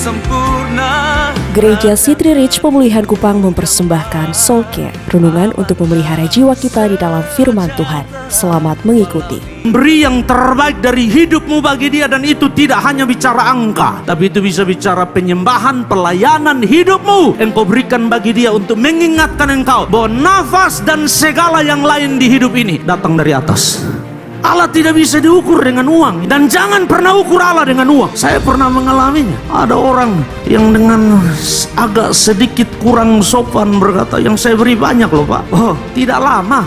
sempurna. Gereja City Reach Pemulihan Kupang mempersembahkan Soul Care, renungan untuk memelihara jiwa kita di dalam firman Tuhan. Selamat mengikuti. Beri yang terbaik dari hidupmu bagi dia, dan itu tidak hanya bicara angka, tapi itu bisa bicara penyembahan, pelayanan hidupmu. Engkau berikan bagi dia untuk mengingatkan engkau bahwa nafas dan segala yang lain di hidup ini datang dari atas. Allah tidak bisa diukur dengan uang, dan jangan pernah ukur Allah dengan uang. Saya pernah mengalaminya. Ada orang yang dengan agak sedikit kurang sopan berkata, yang saya beri banyak loh Pak. Oh, tidak lama,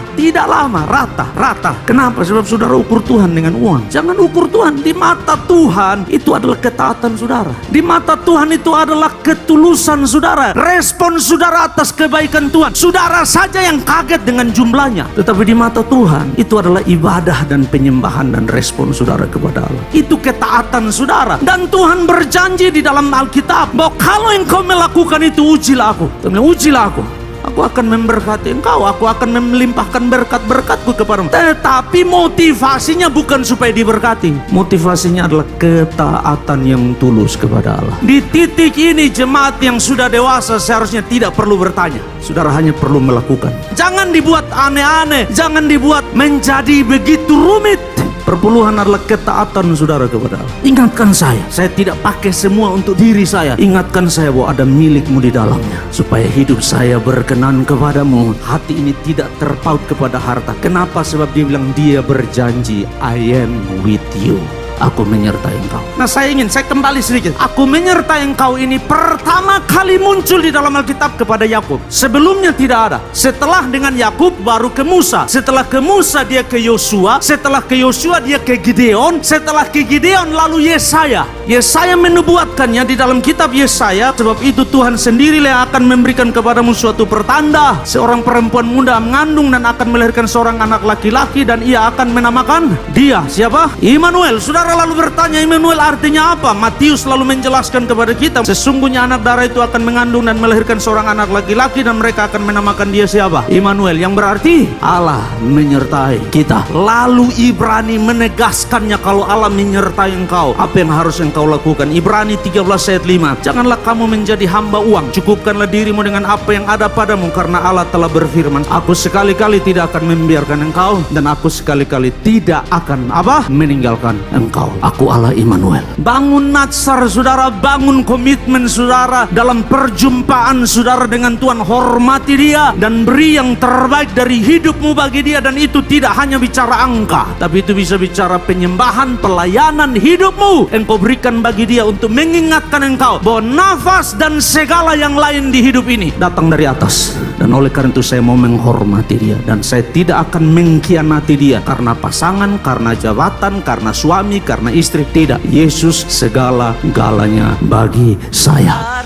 rata. Kenapa? Sebab saudara ukur Tuhan dengan uang. Jangan ukur Tuhan. Di mata Tuhan itu adalah ketaatan saudara. Di mata Tuhan itu adalah ketulusan saudara. Respon saudara atas kebaikan Tuhan. Saudara saja yang kaget dengan jumlahnya. Tetapi di mata Tuhan itu adalah ibadah dan penyembahan dan respon saudara kepada Allah. Itu ketaatan saudara. Dan Tuhan berjanji di dalam Alkitab bahwa kalau engkau melakukan itu, ujilah aku. Aku akan memberkati engkau. Aku akan melimpahkan berkat-berkatku kepadamu. Tetapi motivasinya bukan supaya diberkati. Motivasinya adalah ketaatan yang tulus kepada Allah. Di titik ini jemaat yang sudah dewasa seharusnya tidak perlu bertanya. Saudara hanya perlu melakukan. Jangan dibuat aneh-aneh. Jangan dibuat menjadi begitu rumit. Perpuluhan adalah ketaatan saudara kepada Allah. Ingatkan saya tidak pakai semua untuk diri saya. Ingatkan saya bahwa ada milikmu di dalamnya, supaya hidup saya berkenan kepadamu. Hati ini tidak terpaut kepada harta. Kenapa? Sebab dia bilang, dia berjanji, I am with you. Aku menyertai engkau. Nah, saya kembali sedikit. Aku menyertai engkau ini pertama kali muncul di dalam Alkitab kepada Yakub. Sebelumnya tidak ada. Setelah dengan Yakub baru ke Musa. Setelah ke Musa dia ke Yosua. Setelah ke Yosua dia ke Gideon. Setelah ke Gideon lalu Yesaya. Yesaya menubuatkannya di dalam kitab Yesaya. Sebab itu Tuhan sendiri yang akan memberikan kepadamu suatu pertanda. Seorang perempuan muda mengandung dan akan melahirkan seorang anak laki-laki, dan ia akan menamakan dia siapa? Immanuel. Saudara lalu bertanya, Immanuel artinya apa? Matius lalu menjelaskan kepada kita, sesungguhnya anak darah itu akan mengandung dan melahirkan seorang anak laki-laki, dan mereka akan menamakan dia siapa? Immanuel, yang berarti Allah menyertai kita. Lalu Ibrani menegaskannya, kalau Allah menyertai engkau, apa yang harus engkau lakukan? Ibrani 13 ayat 5, janganlah kamu menjadi hamba uang, cukupkanlah dirimu dengan apa yang ada padamu, karena Allah telah berfirman, aku sekali-kali tidak akan membiarkan engkau, dan aku sekali-kali tidak akan meninggalkan engkau. Aku Allah Immanuel. Bangun natsar saudara, bangun komitmen saudara dalam perjumpaan saudara dengan Tuhan. Hormati dia dan beri yang terbaik dari hidupmu bagi dia, dan itu tidak hanya bicara angka, tapi itu bisa bicara penyembahan, pelayanan hidupmu. Engkau berikan bagi dia untuk mengingatkan engkau bahwa nafas dan segala yang lain di hidup ini datang dari atas. Dan oleh karena itu saya mau menghormati dia, dan saya tidak akan mengkhianati dia karena pasangan, karena jabatan, karena suami, karena istri. Tidak. Yesus segala-galanya bagi saya.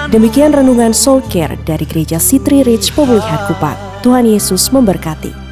Demikian renungan Soul Care dari Gereja City Reach Pemulihan Kupang. Tuhan Yesus memberkati.